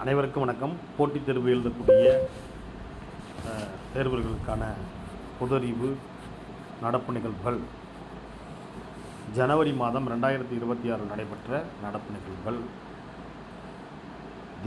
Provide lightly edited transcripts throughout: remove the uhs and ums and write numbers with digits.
அனைவருக்கும் வணக்கம். போட்டித் தேர்வு எழுதக்கூடிய தேர்வர்களுக்கான பொதறிவு நடப்பு நிகழ்வுகள். ஜனவரி மாதம் 2026 நடைபெற்ற நடப்பு நிகழ்வுகள்.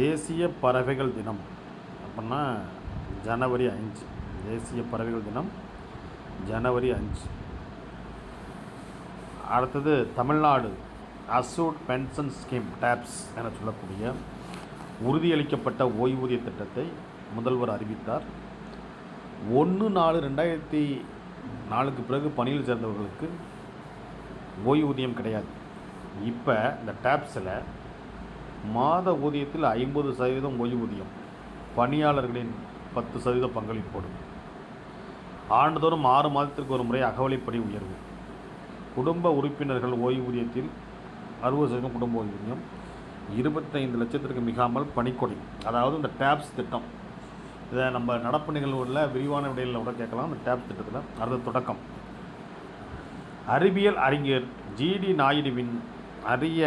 தேசிய பறவைகள் தினம் அப்படின்னா ஜனவரி 5. தேசிய பறவைகள் தினம் ஜனவரி 5. அடுத்தது தமிழ்நாடு அசூட் பென்ஷன் ஸ்கீம் டேப்ஸ் என சொல்லக்கூடிய உறுதியளிக்கப்பட்ட ஓய்வூதிய திட்டத்தை முதல்வர் அறிவித்தார். 1/4/2004 பிறகு பணியில் சேர்ந்தவர்களுக்கு ஓய்வூதியம் கிடையாது. இப்போ இந்த டேப்ஸில் மாத ஊதியத்தில் 50% ஓய்வூதியம், பணியாளர்களின் 10% பங்களிப்போடு, ஆண்டுதோறும் 6 மாதத்திற்கு ஒரு முறை அகவலைப்படி உயர்வு, குடும்ப உறுப்பினர்கள் ஓய்வூதியத்தில் 60% குடும்ப ஓய்வூதியம், 25 லட்சத்திற்கு மிகாமல் பணிக்கொடை. அதாவது இந்த டேப்ஸ் திட்டம், இதை நம்ம நடப்பு நிகழ்வுகளில் விரிவான விடையில் கூட கேட்கலாம். இந்த டேப்ஸ் திட்டத்தில் அடுத்த தொடக்கம். அறிவியல் அறிஞர் ஜிடி நாயுடுவின் அரிய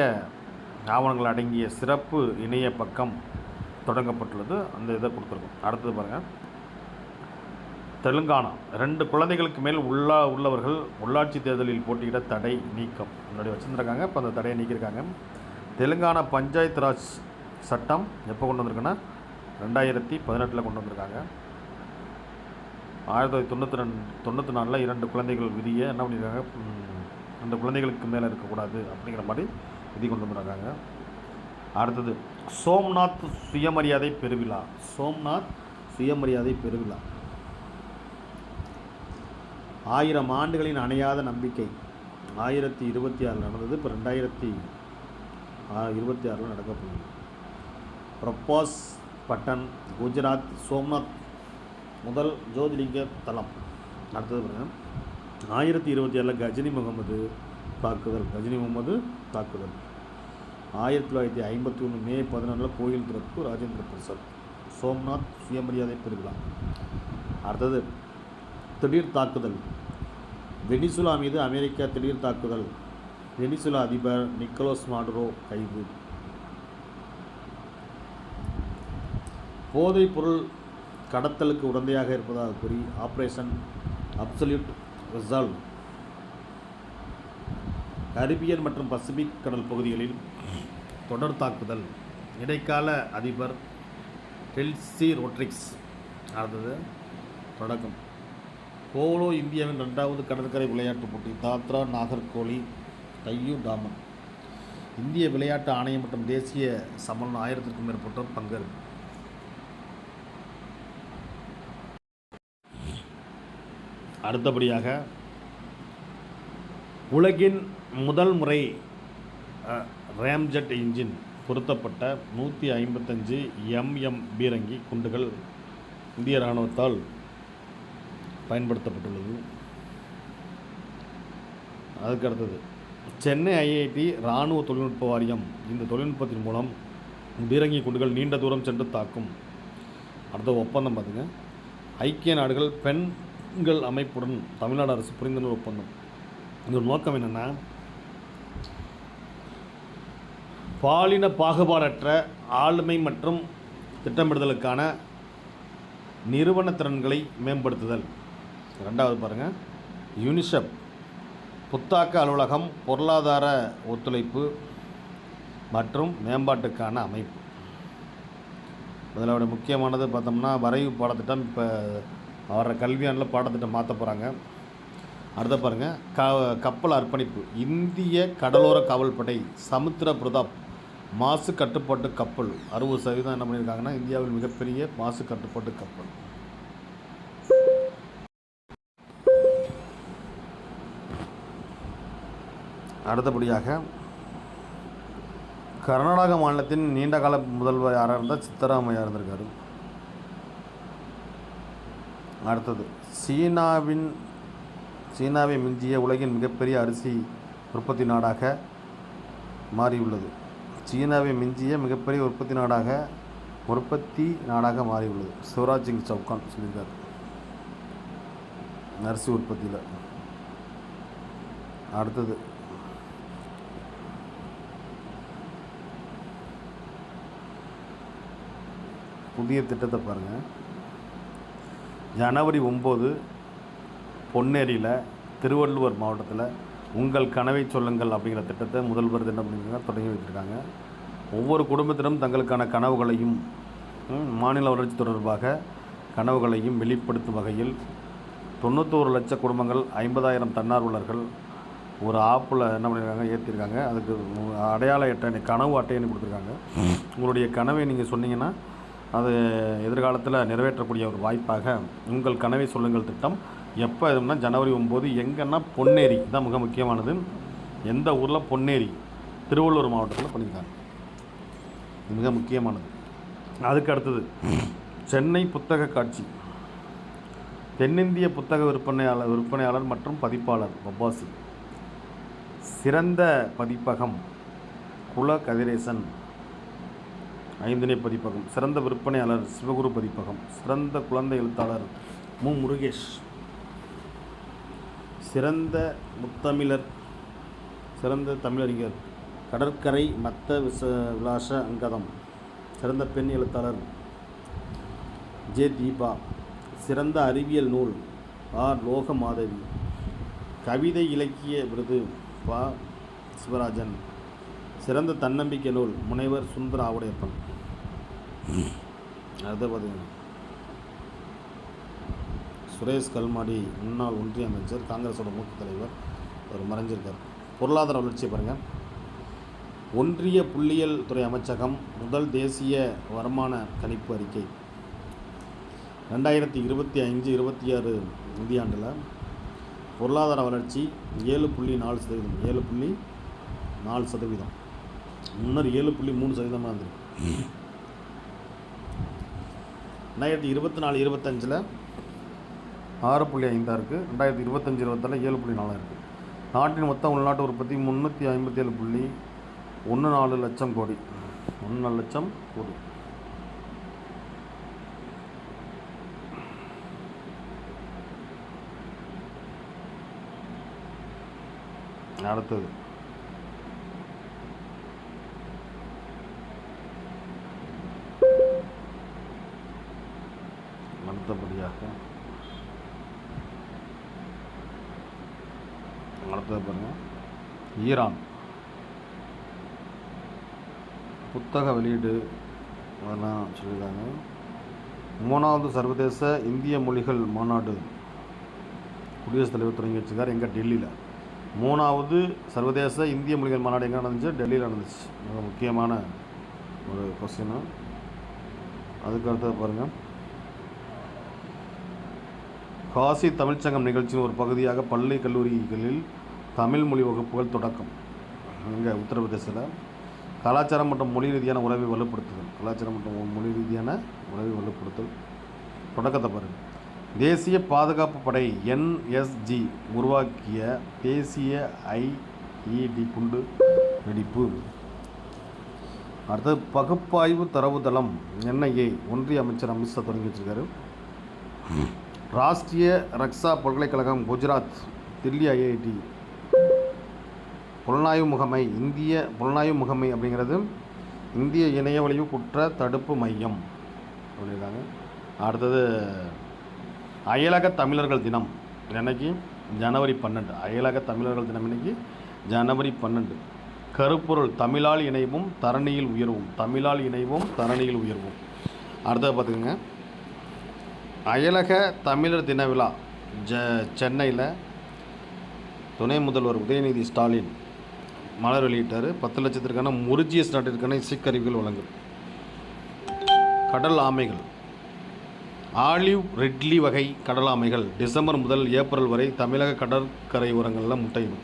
ஆவணங்கள் அடங்கிய சிறப்பு இணைய பக்கம் தொடங்கப்பட்டுள்ளது. அந்த இதை கொடுத்துருக்கோம். அடுத்தது பாருங்கள். தெலுங்கானா 2 குழந்தைகளுக்கு மேல் உள்ளவர்கள் உள்ளாட்சி தேர்தலில் போட்டியிட தடை நீக்கம் முன்னாடி வச்சுருந்துருக்காங்க. இப்போ அந்த தடையை நீக்கியிருக்காங்க. தெலுங்கானா பஞ்சாயத்து ராஜ் சட்டம் எப்போ கொண்டு வந்திருக்குன்னா 2018 கொண்டு வந்திருக்காங்க. 1994 2 குழந்தைகள் விதியை என்ன பண்ணியிருக்காங்க, 2 குழந்தைகளுக்கு மேலே இருக்கக்கூடாது அப்படிங்கிற மாதிரி விதி கொண்டு வந்துருக்காங்க. அடுத்தது சோம்நாத் சுயமரியாதை பெருவிழா. சோம்நாத் சுயமரியாதை பெருவிழா 1000 ஆண்டுகளின் அணையாத நம்பிக்கை 1026 நடந்தது. இப்போ 2026 நடக்க போகுது. பிரபாஸ் பட்டன் குஜராத் சோம்நாத் முதல் ஜோதிலிங்க தலம். அடுத்தது பாருங்கள். 1027 கஜினி முகமது தாக்குதல். 1951 மே 14 கோயில் திறப்பு ராஜேந்திர பிரசாத். சோம்நாத் சுயமரியாதை பெருவிழா. அடுத்தது திடீர் தாக்குதல். வெனிசுலா மீது அமெரிக்கா திடீர் தாக்குதல். வெனிசுலா அதிபர் நிக்கோலஸ் மாடுரோ கைது. போதைப் பொருள் கடத்தலுக்கு உடந்தையாக இருப்பதாக கூறி ஆபரேஷன் அப்சல்யூட் ரிசால்வ். கரிபியன் மற்றும் பசிபிக் கடல் பகுதிகளில் தொடர் தாக்குதல். இடைக்கால அதிபர் டெல்சி ரோட்ரிக்ஸ். அடுத்தது தொடக்கம். போலோ இந்தியாவின் 2வது கடற்கரை விளையாட்டுப் போட்டி. தாத்ரா நாகர்கோலி தையூ டாமன். இந்திய விளையாட்டு ஆணையம் மற்றும் தேசிய சம்மேளனம் 1000க்கும் மேற்பட்டோர் பங்கேற்பு. அடுத்தபடியாக உலகின் முதல் முறை ரேம்ஜெட் இன்ஜின் பொருத்தப்பட்ட 155 mm பீரங்கி குண்டுகள் இந்திய இராணுவத்தால் பயன்படுத்தப்பட்டுள்ளது. அதுக்கு அடுத்தது சென்னை ஐஐடி இராணுவ தொழில்நுட்ப வாரியம் இந்த தொழில்நுட்பத்தின் மூலம் பீரங்கி குண்டுகள் நீண்ட தூரம் சென்று தாக்கும். அடுத்த ஒப்பந்தம் பார்த்துங்க. ஐக்கிய நாடுகள் பெண்கள் அமைப்புடன் தமிழ்நாடு அரசு புரிந்துணர்வு ஒப்பந்தம். இந்த நோக்கம் என்னென்னா, பாலின பாகுபாடற்ற ஆளுமை மற்றும் திட்டமிடுதலுக்கான நிறுவன திறன்களை மேம்படுத்துதல். 2வது பாருங்கள். யூனிசெஃப் புத்தாக்க அலுவலகம் பொருளாதார ஒத்துழைப்பு மற்றும் மேம்பாட்டுக்கான அமைப்பு. அதில் முக்கியமானது பார்த்தோம்னா வரைவு பாடத்திட்டம். இப்போ வர கல்வியாண்டில் பாடத்திட்டம் மாற்ற போகிறாங்க. அடுத்த பாருங்கள். கப்பல் அர்ப்பணிப்பு. இந்திய கடலோர காவல்படை சமுத்திர பிரதாப் மாசு கட்டுப்பாட்டு கப்பல் 60% என்ன பண்ணியிருக்காங்கன்னா இந்தியாவில் மிகப்பெரிய மாசு கட்டுப்பாட்டு கப்பல். அடுத்தபடியாக கர்நாடக மாநிலத்தின் நீண்டகால முதல்வர் யாராக இருந்தால் சித்தராமையா இருந்திருக்காரு. அடுத்தது சீனாவை மிஞ்சிய உலகின் மிகப்பெரிய அரிசி உற்பத்தி நாடாக மாறியுள்ளது. சீனாவை மிஞ்சிய மிகப்பெரிய உற்பத்தி நாடாக மாறியுள்ளது. சிவராஜ் சிங் சௌகான் சொல்லியிருக்கார் அரிசி உற்பத்தியில். அடுத்தது புதிய திட்டத்தை பாருங்கள். ஜனவரி 9 பொன்னேரியில் திருவள்ளுவர் மாவட்டத்தில் உங்கள் கனவை சொல்லுங்கள் அப்படிங்கிற திட்டத்தை முதல்வர் என்ன பண்ணியிருக்காங்க, தொடங்கி வைத்திருக்காங்க. ஒவ்வொரு குடும்பத்திலும் தங்களுக்கான கனவுகளையும் மாநில வளர்ச்சி தொடர்பாக கனவுகளையும் வெளிப்படுத்தும் வகையில் 91 லட்ச குடும்பங்கள், 50,000 தன்னார்வலர்கள் ஒரு ஆப்பில் என்ன பண்ணியிருக்காங்க, ஏற்றிருக்காங்க. அதுக்கு அடையாள அட்டை, கனவு அட்டைன்னு கொடுத்துருக்காங்க. உங்களுடைய கனவை நீங்கள் சொன்னீங்கன்னா அது எதிர்காலத்தில் நிறைவேற்றக்கூடிய ஒரு வாய்ப்பாக உங்கள் கனவை சொல்லுங்கள் திட்டம் எப்போ எதுனா ஜனவரி 9 எங்கன்னா பொன்னேரி தான் மிக முக்கியமானது. எந்த ஊரில்? பொன்னேரி, திருவள்ளூர் மாவட்டத்தில் பண்ணியிருக்காங்க. மிக முக்கியமானது. அதுக்கு அடுத்தது சென்னை புத்தக காட்சி. தென்னிந்திய புத்தக விற்பனையாளர் மற்றும் பதிப்பாளர் வப்பாசி. சிறந்த பதிப்பகம் குல கதிரேசன் 5 பதிப்பகம். சிறந்த விற்பனையாளர் சிவகுரு பதிப்பகம். சிறந்த குழந்தை எழுத்தாளர் மு. முருகேஷ். சிறந்த முத்தமிழர், சிறந்த தமிழறிஞர் கடற்கரை மத்த விலாச அங்கதம். சிறந்த பெண் எழுத்தாளர் ஜே. தீபா. சிறந்த அறிவியல் நூல் ஆர். லோகமாதவி. கவிதை இலக்கிய விருது பா. சிவராஜன். சிறந்த தன்னம்பிக்கை நூல் முனைவர் சுந்தர ஆவுடையப்பன். அடுத்து பார்த்தீங்கன்னா சுரேஷ் கல்மாடி, முன்னாள் ஒன்றிய அமைச்சர், காங்கிரஸோட மூத்த தலைவர், அவர் மறைஞ்சிருக்கார். பொருளாதார வளர்ச்சியை பாருங்கள். ஒன்றிய புள்ளியியல் துறை அமைச்சகம் முதல் தேசிய வருமான கணிப்பு அறிக்கை 2025-26 நிதியாண்டில் பொருளாதார வளர்ச்சி 7.4%. 7.4%. முன்னர் 7.3% இருந்திருக்கு. 2024-25 6.5 இருக்குது. 2025-26 7.4 இருக்குது. நாட்டின் மொத்த உள்நாட்டு உற்பத்தி 357.14 லட்சம் கோடி. 1 லட்சம் கோடி. அடுத்தது அடுத்தபடியாக பாருங்கள். ஈரான் புத்தக வெளியீடு அதெல்லாம் சொல்லியிருக்காங்க. 3வது சர்வதேச இந்திய மொழிகள் மாநாடு குடியரசுத் தலைவர் தொடங்கி வச்சுருக்கார். எங்கே? டெல்லியில். 3வது சர்வதேச இந்திய மொழிகள் மாநாடு எங்கே நடந்துச்சு? டெல்லியில் நடந்துச்சு. மிக முக்கியமான ஒரு கொஸ்டின். அதுக்கு அடுத்தது பாருங்கள். காசி தமிழ்ச்சங்கம் நிகழ்ச்சியின் ஒரு பகுதியாக பள்ளி கல்லூரிகளில் தமிழ் மொழி வகுப்புகள் தொடக்கம். இங்கே உத்தரப்பிரதேசத்தில். கலாச்சாரம் மற்றும் மொழி ரீதியான உறவை வலுப்படுத்துதல். கலாச்சாரம் மற்றும் மொழி ரீதியான உறவை வலுப்படுத்தல் தொடக்கத்தை பாருங்கள். தேசிய பாதுகாப்பு படை NSG உருவாக்கிய தேசிய IED குண்டு வெடிப்பு. அடுத்தது பகுப்பாய்வு தரவுத்தளம் NIA ஒன்றிய அமைச்சர் அமித்ஷா தொடங்கி வச்சிருக்காரு. ராஷ்ட்ரிய ரக்ஷா பல்கலைக்கழகம் குஜராத், தில்லி IIT. புலனாய்வு முகமை. இந்திய புலனாய்வு முகமை அப்படிங்கிறது இந்திய இணையவழிவு குற்ற தடுப்பு மையம் சொல்லியிருக்காங்க. அடுத்தது அயலக தமிழர்கள் தினம் என்னைக்கு? ஜனவரி 12. அயலக தமிழர்கள் தினம் இன்னைக்கு ஜனவரி 12. கருப்பொருள் தமிழால் இணைவும் தரணியில் உயர்வும். தமிழால் இணைவும் தரணியில் உயர்வும். அடுத்தது பார்த்துக்கோங்க. அயலக தமிழர் தின விழா சென்னையில் துணை முதல்வர் உதயநிதி ஸ்டாலின் மலர் வெளியிட்டார். 10 லட்சத்திற்கான மொரிஷியஸ் நாட்டிற்கான இசைக்கருவிகள் வழங்கல். கடல் ஆமைகள். ஆலிவ் ரெட்லி வகை கடல் ஆமைகள் டிசம்பர் முதல் ஏப்ரல் வரை தமிழக கடற்கரை ஓரங்களில் முட்டையிடும்.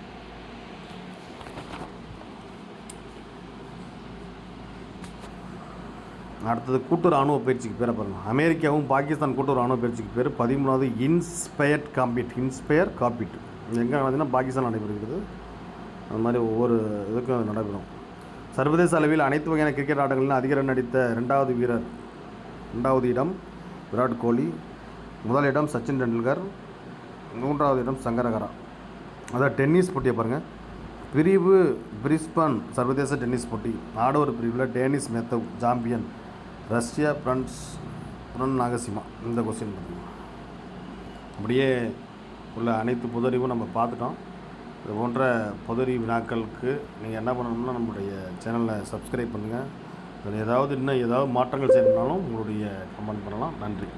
அடுத்தது கூட்டு இராணுவ பயிற்சிக்கு பேரை பாருங்கள். அமெரிக்காவும் பாகிஸ்தான் கூட்டு இராணுவ பயிற்சிக்கு பேர் 13வது இன்ஸ்பயர் காம்பிட். எங்கே நடந்ததுன்னா பாகிஸ்தான் நடைபெறுகிறது. அது மாதிரி ஒவ்வொரு இதுக்கும் நடைபெறும். சர்வதேச அளவில் அனைத்து வகையான கிரிக்கெட் ஆட்டங்களிலும் அதிக ரன் அடித்த 2வது இடம் விராட் கோலி. 1 இடம் சச்சின் டெண்டுல்கர். 3வது இடம் சங்கரகரா. அதாவது டென்னிஸ் போட்டியை பாருங்கள். பிரிஸ்பன் சர்வதேச டென்னிஸ் போட்டி. ஆடவர் பிரிவில் டேனிஸ் மேத்தவ் சாம்பியன். ரஷ்யா ஃப்ரான்ஸ் நாகசிமா இந்த கொஸ்டின் பார்த்திங்கன்னா அப்படியே உள்ள அனைத்து பொதறிவும் நம்ம பார்த்துட்டோம். இது போன்ற பொதறி வினாக்களுக்கு நீங்கள் என்ன பண்ணணும்னா நம்மளுடைய சேனலை சப்ஸ்கிரைப் பண்ணுங்கள். அதில் இன்னும் ஏதாவது மாற்றங்கள் செய்யணும்னாலும் உங்களுடைய கமெண்ட் பண்ணலாம். நன்றி.